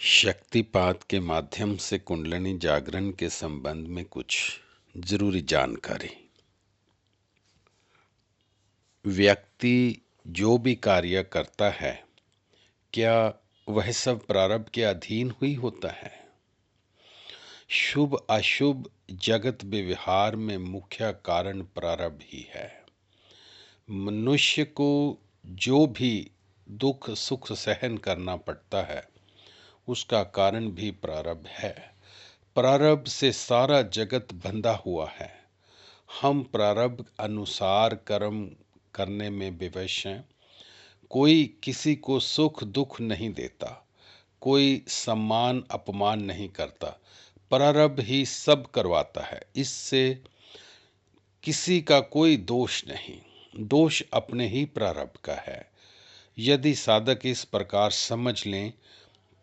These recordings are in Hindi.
शक्तिपात के माध्यम से कुंडलिनी जागरण के संबंध में कुछ जरूरी जानकारी। व्यक्ति जो भी कार्य करता है, क्या वह सब प्रारब्ध के अधीन हुई होता है? शुभ अशुभ जगत व्यवहार में मुख्य कारण प्रारब्ध ही है। मनुष्य को जो भी दुख सुख सहन करना पड़ता है, उसका कारण भी प्रारब्ध है। प्रारब्ध से सारा जगत बंधा हुआ है। हम प्रारब्ध अनुसार कर्म करने में विवश हैं। कोई किसी को सुख दुख नहीं देता, कोई सम्मान अपमान नहीं करता, प्रारब्ध ही सब करवाता है। इससे किसी का कोई दोष नहीं, दोष अपने ही प्रारब्ध का है। यदि साधक इस प्रकार समझ लें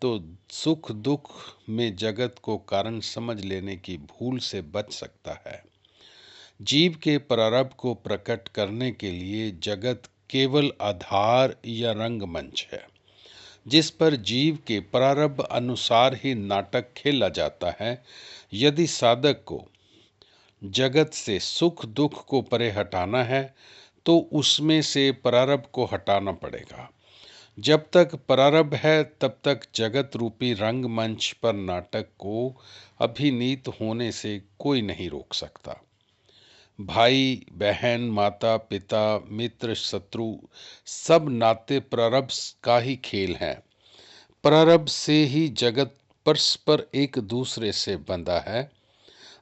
तो सुख दुख में जगत को कारण समझ लेने की भूल से बच सकता है। जीव के प्रारब्ध को प्रकट करने के लिए जगत केवल आधार या रंगमंच है, जिस पर जीव के प्रारब्ध अनुसार ही नाटक खेला जाता है। यदि साधक को जगत से सुख दुख को परे हटाना है तो उसमें से प्रारब्ध को हटाना पड़ेगा। जब तक प्रारब्ध है तब तक जगत रूपी रंगमंच पर नाटक को अभिनीत होने से कोई नहीं रोक सकता। भाई बहन माता पिता मित्र शत्रु सब नाते प्रारब्ध का ही खेल हैं। प्रारब्ध से ही जगत परस्पर एक दूसरे से बंधा है।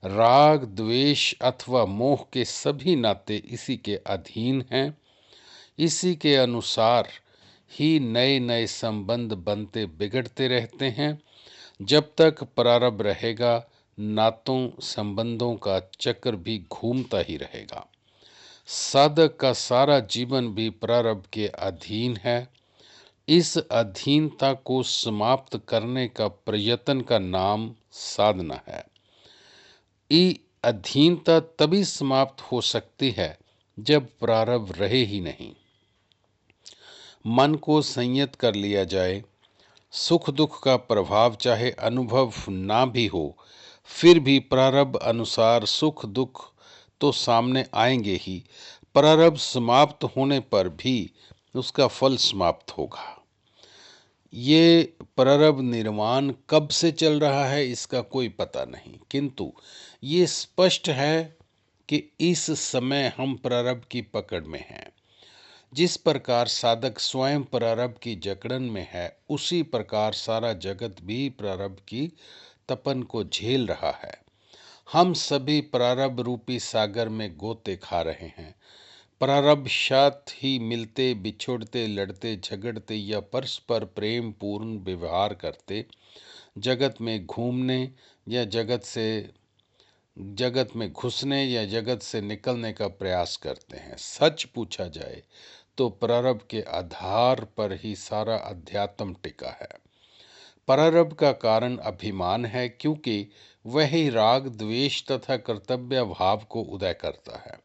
राग द्वेष अथवा मोह के सभी नाते इसी के अधीन हैं। इसी के अनुसार ही नए नए संबंध बनते बिगड़ते रहते हैं। जब तक प्रारब्ध रहेगा, नातों संबंधों का चक्र भी घूमता ही रहेगा। साधक का सारा जीवन भी प्रारब्ध के अधीन है। इस अधीनता को समाप्त करने का प्रयत्न का नाम साधना है। ये अधीनता तभी समाप्त हो सकती है जब प्रारब्ध रहे ही नहीं। मन को संयत कर लिया जाए। सुख दुख का प्रभाव चाहे अनुभव ना भी हो, फिर भी प्रारब्ध अनुसार सुख दुख तो सामने आएंगे ही। प्रारब्ध समाप्त होने पर भी उसका फल समाप्त होगा। ये प्रारब्ध निर्माण कब से चल रहा है इसका कोई पता नहीं, किंतु ये स्पष्ट है कि इस समय हम प्रारब्ध की पकड़ में हैं। जिस प्रकार साधक स्वयं प्रारब्ध की जकड़न में है, उसी प्रकार सारा जगत भी प्रारब्ध की तपन को झेल रहा है। हम सभी प्रारब्ध रूपी सागर में गोते खा रहे हैं। प्रारब्ध साथ ही मिलते बिछुड़ते लड़ते झगड़ते या परस्पर प्रेम पूर्ण व्यवहार करते जगत में घूमने या जगत में घुसने या जगत से निकलने का प्रयास करते हैं। सच पूछा जाए तो प्रारब्ध के आधार पर ही सारा अध्यात्म टिका है। प्रारब्ध का कारण अभिमान है, क्योंकि वही राग द्वेष तथा कर्तव्य भाव को उदय करता है।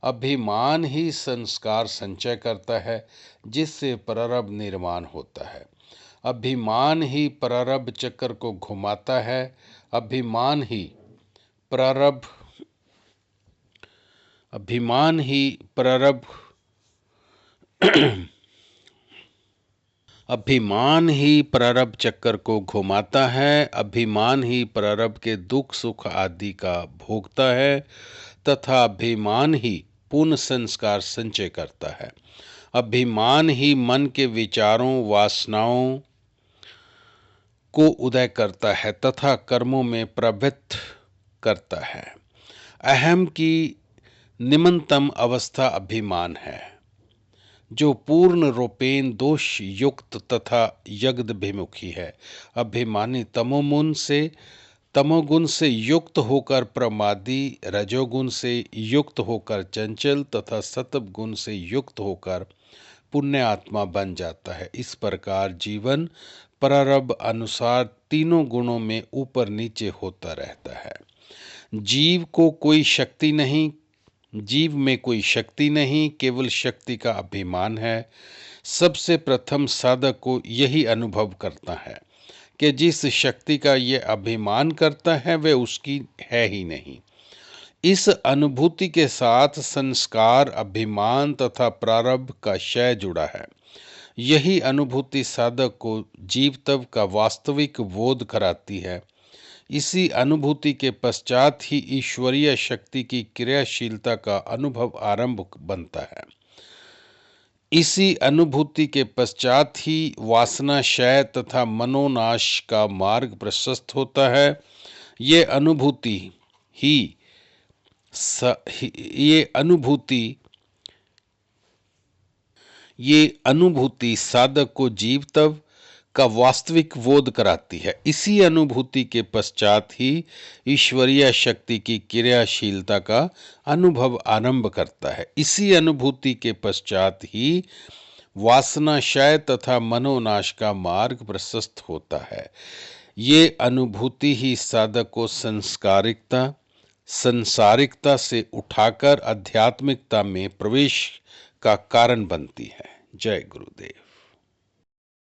अभिमान ही संस्कार संचय करता है, जिससे प्रारब्ध निर्माण होता है। अभिमान ही प्रारब्ध चक्र को घुमाता है। अभिमान ही प्रारब्ध अभिमान ही प्रारब्ध चक्र को घुमाता है। अभिमान ही प्रारब्ध के दुख सुख आदि का भोगता है तथा अभिमान ही पुण्य संस्कार संचय करता है। अभिमान ही मन के विचारों वासनाओं को उदय करता है तथा कर्मों में प्रवृत्त करता है। अहम की निम्नतम अवस्था अभिमान है, जो पूर्ण रूपेण दोष युक्त तथा यज्ञभिमुखी है। अभिमानी तमोगुण से युक्त होकर प्रमादी, रजोगुण से युक्त होकर चंचल तथा सत्वगुण से युक्त होकर पुण्य आत्मा बन जाता है। इस प्रकार जीवन प्रारब्ध अनुसार तीनों गुणों में ऊपर नीचे होता रहता है। जीव में कोई शक्ति नहीं, केवल शक्ति का अभिमान है। सबसे प्रथम साधक को यही अनुभव करना है। कि जिस शक्ति का ये अभिमान करता है वह उसकी है ही नहीं। इस अनुभूति के साथ संस्कार, अभिमान तथा प्रारब्ध का क्षय जुड़ा है। यही अनुभूति साधक को जीवत्व का वास्तविक बोध कराती है। इसी अनुभूति के पश्चात ही ईश्वरीय शक्ति की क्रियाशीलता का अनुभव आरंभ बनता है। इसी अनुभूति के पश्चात ही वासना क्षय तथा मनोनाश का मार्ग प्रशस्त होता है। ये अनुभूति ही ये अनुभूति साधक को जीवत्व का वास्तविक बोध कराती है। इसी अनुभूति के पश्चात ही ईश्वरीय शक्ति की क्रियाशीलता का अनुभव आरंभ करता है। इसी अनुभूति के पश्चात ही वासना क्षय तथा मनोनाश का मार्ग प्रशस्त होता है। ये अनुभूति ही साधक को संसारिकता से उठाकर आध्यात्मिकता में प्रवेश का कारण बनती है। जय गुरुदेव।